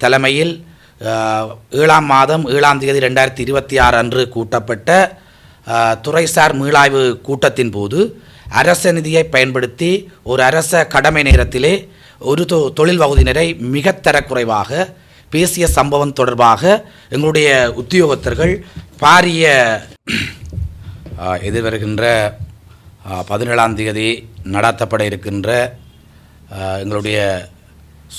தலைமையில் 7ஆம் மாதம் 7ஆம் தேதி 2026 அன்று கூட்டப்பட்ட துறைசார் மீளாய்வு கூட்டத்தின் போது அரச நிதியை பயன்படுத்தி ஒரு அரச கடமை நேரத்திலே ஒரு தொழில் வகுதியினரை மிக தரக்குறைவாக பேசிய சம்பவம் தொடர்பாக எங்களுடைய உத்தியோகத்தர்கள் பாரிய எதிர்வருகின்ற 17ஆம் தேதி நடாத்தப்பட இருக்கின்ற எங்களுடைய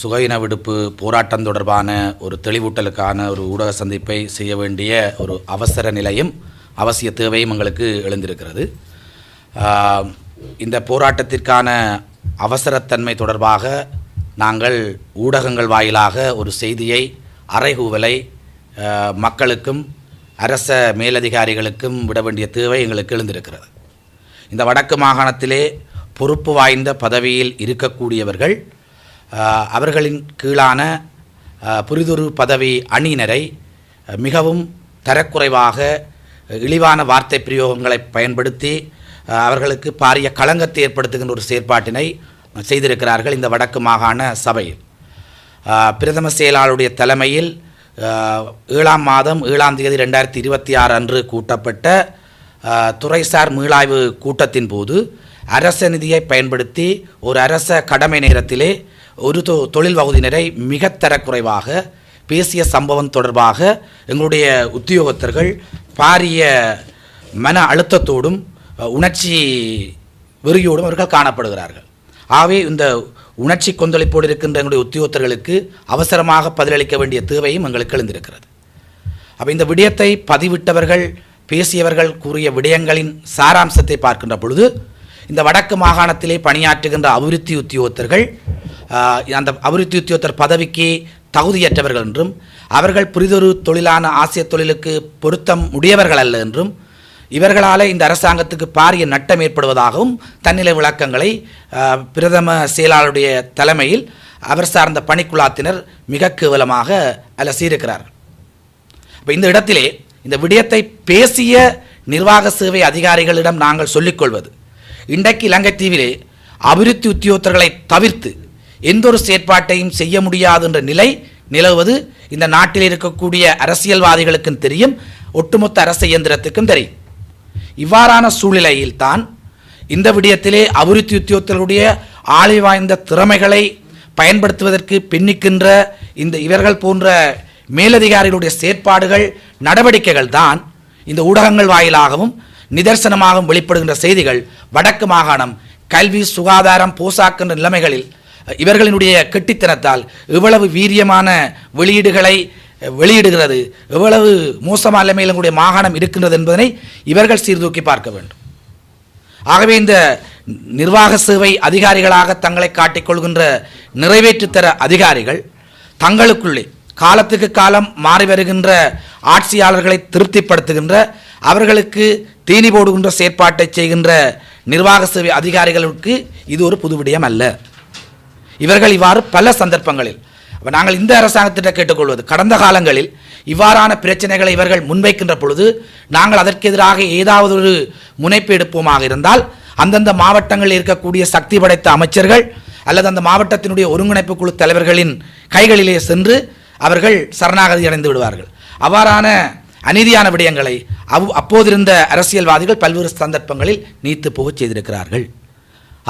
சுகையின விடுப்பு போராட்டம் தொடர்பான ஒரு தெளிவூட்டலுக்கான ஒரு ஊடக சந்திப்பை செய்ய வேண்டிய ஒரு அவசர நிலையும் அவசிய தேவையும் எங்களுக்கு எழுந்திருக்கிறது. இந்த போராட்டத்திற்கான அவசரத்தன்மை தொடர்பாக நாங்கள் ஊடகங்கள் வாயிலாக ஒரு செய்தியை அறைகூவலை மக்களுக்கும் அரச மேலதிகாரிகளுக்கும் விட வேண்டிய தேவை எங்களுக்கு எழுந்திருக்கிறது. இந்த வடக்கு மாகாணத்திலே பொறுப்பு வாய்ந்த பதவியில் இருக்கக்கூடியவர்கள் அவர்களின் கீழான புரிதுரு பதவி அணியினரை மிகவும் தரக்குறைவாக இழிவான வார்த்தை பிரயோகங்களை பயன்படுத்தி அவர்களுக்கு பாரிய களங்கத்தை ஏற்படுத்துகின்ற ஒரு செயற்பாட்டினை செய்திருக்கிறார்கள். இந்த வடக்கு மாகாண சபையில் பிரதம செயலாளருடைய தலைமையில் 7ஆம் மாதம் 7ஆம் தேதி 2026 அன்று கூட்டப்பட்ட துறைசார் மீளாய்வு கூட்டத்தின் போது அரச நிதியை பயன்படுத்தி ஒரு அரச கடமை நேரத்திலே ஒரு தொழில் வகுதியினரை மிக தரக்குறைவாக பேசிய சம்பவம் தொடர்பாக எங்களுடைய உத்தியோகத்தர்கள் பாரிய மன அழுத்தத்தோடும் உணர்ச்சி வெறியோடும் அவர்கள் காணப்படுகிறார்கள். ஆகவே இந்த உணர்ச்சி கொந்தளிப்போடு இருக்கின்ற எங்களுடைய உத்தியோகத்தர்களுக்கு அவசரமாக பதிலளிக்க வேண்டிய தேவையும் எங்களுக்கு எழுந்திருக்கிறது. அப்போ இந்த விடயத்தை பதிவிட்டவர்கள் பேசியவர்கள் கூறிய விடயங்களின் சாராம்சத்தை பார்க்கின்ற பொழுது இந்த வடக்கு மாகாணத்திலே பணியாற்றுகின்ற அபிவிருத்தி உத்தியோகத்தர்கள் அந்த அபிவிருத்தி உத்தியோகத்தர் பதவிக்கு தகுதியற்றவர்கள் என்றும் அவர்கள் புரிதொரு தொழிலான ஆசிய தொழிலுக்கு பொருத்தம் உடையவர்கள் அல்ல என்றும் இவர்களால் இந்த அரசாங்கத்துக்கு பாரிய நட்டம் ஏற்படுவதாகவும் தன்னிலை விளக்கங்களை பிரதம செயலாளருடைய தலைமையில் அவர் சார்ந்த பணிக்குழாத்தினர் மிக கேவலமாக அலசியிருக்கிறார்கள். இப்போ இந்த இடத்திலே இந்த விடயத்தை பேசிய நிர்வாக சேவை அதிகாரிகளிடம் நாங்கள் சொல்லிக்கொள்வது, இன்றைக்கு இலங்கை தீவிலே அபிவிருத்தி உத்தியோகத்தர்களை தவிர்த்து எந்த ஒரு செயற்பாட்டையும் செய்ய முடியாது என்ற நிலை நிலவுவது இந்த நாட்டில் இருக்கக்கூடிய அரசியல்வாதிகளுக்கும் தெரியும், ஒட்டுமொத்த அரசு இயந்திரத்துக்கும் தெரியும். இவ்வாறான சூழ்நிலையில் தான் இந்த விடயத்திலே அபிவிருத்தி உத்தியோகத்தர்களுடைய ஆளை வாய்ந்த திறமைகளை பயன்படுத்துவதற்கு பின்னிக்கின்ற இந்த இவர்கள் போன்ற மேலதிகாரிகளுடைய செயற்பாடுகள் நடவடிக்கைகள் தான் இந்த ஊடகங்கள் வாயிலாகவும் நிதர்சனமாகவும் வெளிப்படுகின்ற செய்திகள் வடக்கு மாகாணம் கல்வி சுகாதாரம் போசாக்கின்ற நிலைமைகளில் இவர்களினுடைய கெட்டித்தனத்தால் எவ்வளவு வீரியமான வெளியீடுகளை வெளியிடுகிறது, எவ்வளவு மோசமான நிலைமையில் எங்களுடைய மாகாணம் இருக்கின்றது என்பதனை இவர்கள் சீர்தூக்கி பார்க்க வேண்டும். ஆகவே இந்த நிர்வாக சேவை அதிகாரிகளாக தங்களை காட்டிக்கொள்கின்ற நிறைவேற்றுத்தர அதிகாரிகள் தங்களுக்குள்ளே காலத்துக்கு காலம் மாறி வருகின்ற ஆட்சியாளர்களை திருப்திப்படுத்துகின்ற அவர்களுக்கு தீனி போடுகின்ற செயற்பாட்டை செய்கின்ற நிர்வாக சேவை அதிகாரிகளுக்கு இது ஒரு புது விடயம் அல்ல. இவர்கள் இவ்வாறு பல சந்தர்ப்பங்களில் நாங்கள் இந்த அரசாங்கத்திட்ட கேட்டுக்கொள்வது, கடந்த காலங்களில் இவ்வாறான பிரச்சனைகளை இவர்கள் முன்வைக்கின்ற பொழுது நாங்கள் அதற்கு எதிராக ஏதாவது ஒரு முனைப்பு எடுப்போமாக இருந்தால் அந்தந்த மாவட்டங்களில் இருக்கக்கூடிய சக்தி படைத்த அமைச்சர்கள் அல்லது அந்த மாவட்டத்தினுடைய ஒருங்கிணைப்பு குழு தலைவர்களின் கைகளிலே சென்று அவர்கள் சரணாகதி அடைந்து விடுவார்கள். அவ்வாறான அநீதியான விடயங்களை அப்போதிருந்த அரசியல்வாதிகள் பல்வேறு சந்தர்ப்பங்களில் நீத்து போக செய்திருக்கிறார்கள்.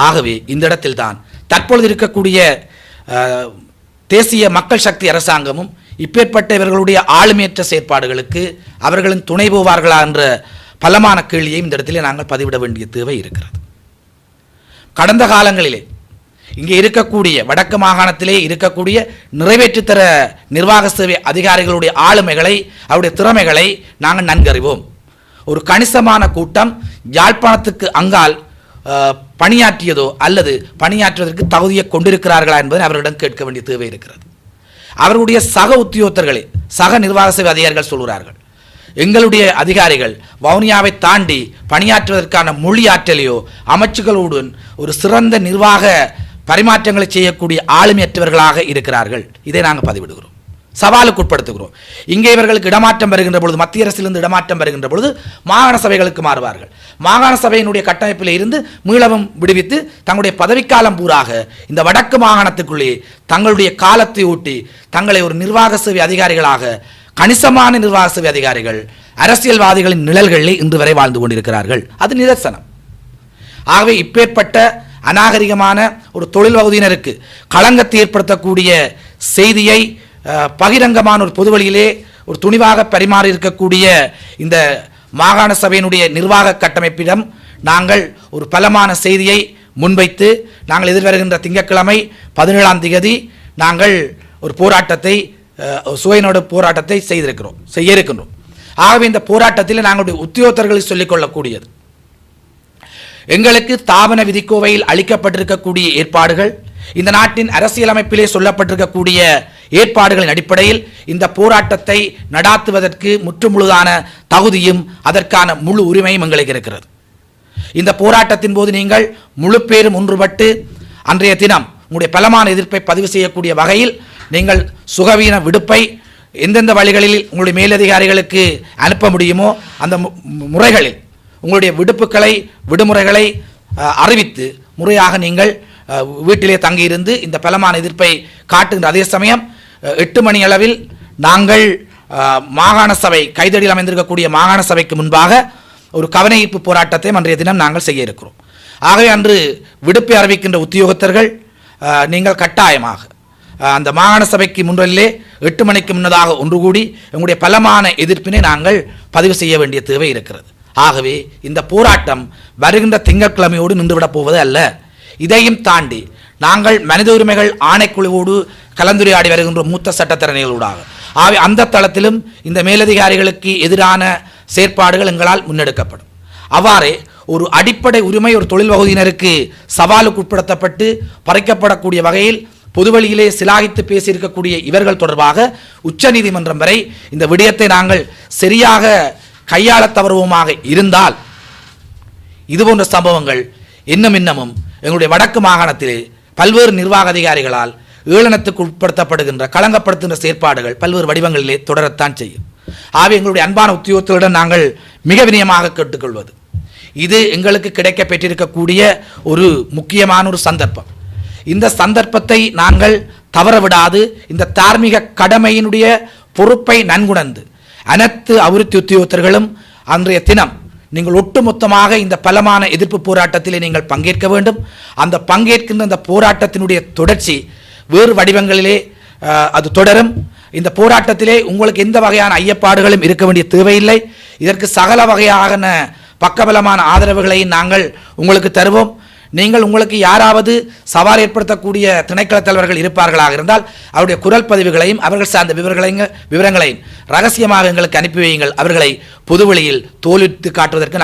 ஆகவே இந்த இடத்தில் தான் தற்பொழுது இருக்கக்கூடிய தேசிய மக்கள் சக்தி அரசாங்கமும் இப்பேற்பட்ட இவர்களுடைய ஆளுமையற்ற செயற்பாடுகளுக்கு அவர்களின் துணை போவார்களா என்ற பலமான கேள்வியை இந்த இடத்திலே நாங்கள் பதிவிட வேண்டிய தேவை இருக்கிறது. கடந்த காலங்களிலே இங்கே இருக்கக்கூடிய வடக்கு மாகாணத்திலே இருக்கக்கூடிய நிறைவேற்றுத்தர நிர்வாக சேவை அதிகாரிகளுடைய ஆளுமைகளை அவருடைய திறமைகளை நாங்கள் நன்கறிவோம். ஒரு கணிசமான கூட்டம் யாழ்ப்பாணத்துக்கு அங்கால் பணியாற்றியதோ அல்லது பணியாற்றுவதற்கு தகுதியை கொண்டிருக்கிறார்களா என்பதை அவர்களிடம் கேட்க வேண்டிய தேவை இருக்கிறது. அவர்களுடைய சக உத்தியோகத்தர்களே சக நிர்வாக சேவை அதிகாரிகள் சொல்கிறார்கள், எங்களுடைய அதிகாரிகள் வவுனியாவை தாண்டி பணியாற்றுவதற்கான மொழி ஆற்றலையோ அமைச்சுகளுடன் ஒரு சிறந்த நிர்வாக பரிமாற்றங்களை செய்யக்கூடிய ஆளுமையற்றவர்களாக இருக்கிறார்கள். இதை நாங்கள் பதிவிடுகிறோம், சவாலுக்கு உட்படுத்துகிறோம். இங்கே இவர்களுக்கு இடமாற்றம் வருகின்ற பொழுது, மத்திய அரசிலிருந்து இடமாற்றம் வருகின்ற பொழுது மாகாண சபைகளுக்கு மாறுவார்கள். மாகாண சபையினுடைய கட்டமைப்பில் இருந்து மீளவும் விடுவித்து தங்களுடைய பதவிக்காலம் பூராக இந்த வடக்கு மாகாணத்துக்குள்ளே தங்களுடைய காலத்தை ஊட்டி தங்களை ஒரு நிர்வாக சேவை அதிகாரிகளாக, கணிசமான நிர்வாக சேவை அதிகாரிகள் அரசியல்வாதிகளின் நிழல்களில் இன்று வரை வாழ்ந்து கொண்டிருக்கிறார்கள். அது நிதர்சனம். ஆகவே இப்பேற்பட்ட அநாகரிகமான ஒரு தொழில் வகுதியினருக்கு களங்கத்தை ஏற்படுத்தக்கூடிய செய்தியை பகிரங்கமான ஒரு பொதுவெளியிலே ஒரு துணிவாக பரிமாறி இருக்கக்கூடிய இந்த மாகாண சபையினுடைய நிர்வாக கட்டமைப்பிடம் நாங்கள் ஒரு பலமான செய்தியை முன்வைத்து நாங்கள் எதிர்வருகின்ற திங்கட்கிழமை 17ஆம் தேதி நாங்கள் ஒரு போராட்டத்தை, சுயநோடு போராட்டத்தை செய்ய இருக்கின்றோம். ஆகவே இந்த போராட்டத்தில் நாங்களுடைய உத்தியோகத்தர்களை சொல்லிக்கொள்ளக்கூடியது, எங்களுக்கு தாபன விதிக்கோவையில் அளிக்கப்பட்டிருக்கக்கூடிய ஏற்பாடுகள், இந்த நாட்டின் அரசியலமைப்பிலே சொல்லப்பட்டிருக்கக்கூடிய ஏற்பாடுகளின் அடிப்படையில் இந்த போராட்டத்தை நடாத்துவதற்கு முற்றுமுழுதான தகுதியும் அதற்கான முழு உரிமையும் எங்களுக்கு இருக்கிறது. இந்த போராட்டத்தின் போது நீங்கள் முழு பேரும் ஒன்றுபட்டு அன்றைய தினம் உங்களுடைய பலமான எதிர்ப்பை பதிவு செய்யக்கூடிய வகையில் நீங்கள் சுகவீன விடுப்பை எந்தெந்த வழிகளில் உங்களுடைய மேலதிகாரிகளுக்கு அனுப்ப முடியுமோ அந்த முறைகளில் உங்களுடைய விடுமுறைகளை அறிவித்து முறையாக நீங்கள் வீட்டிலே தங்கியிருந்து இந்த பலமான எதிர்ப்பை காட்டுகின்ற அதே சமயம் 8 மணி அளவில் நாங்கள் மாகாண சபை கைதடியில் அமைந்திருக்கக்கூடிய மாகாண சபைக்கு முன்பாக ஒரு கவனஈர்ப்பு போராட்டத்தை அன்றைய தினம் நாங்கள் செய்ய இருக்கிறோம். ஆகவே அன்று விடுப்பை அறிவிக்கின்ற உத்தியோகத்தர்கள் நீங்கள் கட்டாயமாக அந்த மாகாண சபைக்கு முன்னிலே 8 மணிக்கு முன்னதாக ஒன்று கூடி எங்களுடைய பலமான எதிர்ப்பினை நாங்கள் பதிவு செய்ய வேண்டிய தேவை இருக்கிறது. ஆகவே இந்த போராட்டம் வருகின்ற திங்கட்கிழமையோடு நின்றுவிடப் போவது அல்ல. இதையும் தாண்டி நாங்கள் மனித உரிமைகள் ஆணைக்குழுவோடு கலந்துரையாடி வருகின்ற மூத்த சட்டத்தரணிகளூடாக ஆகவே அந்த தளத்திலும் இந்த மேலதிகாரிகளுக்கு எதிரான செயற்பாடுகள் எங்களால் முன்னெடுக்கப்படும். அவ்வாறே ஒரு அடிப்படை உரிமை ஒரு தொழில் வகுதியினருக்கு சவாலுக்கு உட்படுத்தப்பட்டு பறிக்கப்படக்கூடிய வகையில் பொதுவெளியிலே சிலாகித்து பேசியிருக்கக்கூடிய இவர்கள் தொடர்பாக உச்சநீதிமன்றம் வரை இந்த விடயத்தை நாங்கள் சரியாக கையாள தவறுவோமாக இருந்தால் இதுபோன்ற சம்பவங்கள் இன்னமும் எங்களுடைய வடக்கு மாகாணத்திலே பல்வேறு நிர்வாக அதிகாரிகளால் ஏளனத்துக்கு உட்படுத்தப்படுகின்ற களங்கப்படுத்துகின்ற செயற்பாடுகள் பல்வேறு வடிவங்களிலே தொடரத்தான் செய்யும். ஆகவே எங்களுடைய அன்பான உத்தியோகத்துடன் நாங்கள் மிக வினயமாக கேட்டுக்கொள்வது, இது எங்களுக்கு கிடைக்க பெற்றிருக்கக்கூடிய ஒரு முக்கியமான ஒரு சந்தர்ப்பம். இந்த சந்தர்ப்பத்தை நாங்கள் தவறவிடாது இந்த தார்மீக கடமையினுடைய பொறுப்பை நன்குணர்ந்து அனைத்து அபிவிருத்தி உத்தியோகத்தர்களும் அன்றைய தினம் நீங்கள் ஒட்டுமொத்தமாக இந்த பலமான எதிர்ப்பு போராட்டத்திலே நீங்கள் பங்கேற்க வேண்டும். அந்த பங்கேற்கின்ற அந்த போராட்டத்தினுடைய தொடர்ச்சி வேறு வடிவங்களிலே அது தொடரும். இந்த போராட்டத்திலே உங்களுக்கு எந்த வகையான ஐயப்பாடுகளும் இருக்க வேண்டிய தேவையில்லை. இதற்கு சகல வகையான பக்கபலமான ஆதரவுகளை நாங்கள் உங்களுக்கு தருவோம். நீங்கள் உங்களுக்கு யாராவது சவால் ஏற்படுத்தக்கூடிய திணைக்கள தலைவர்கள் இருப்பார்களாக இருந்தால் அவருடைய குரல் பதிவுகளையும் அவர்கள் சார்ந்த விவரங்களையும் ரகசியமாக எங்களுக்கு அனுப்பி வையுங்கள். அவர்களை பொதுவெளியில் தோலிட்டு காட்டுவதற்கு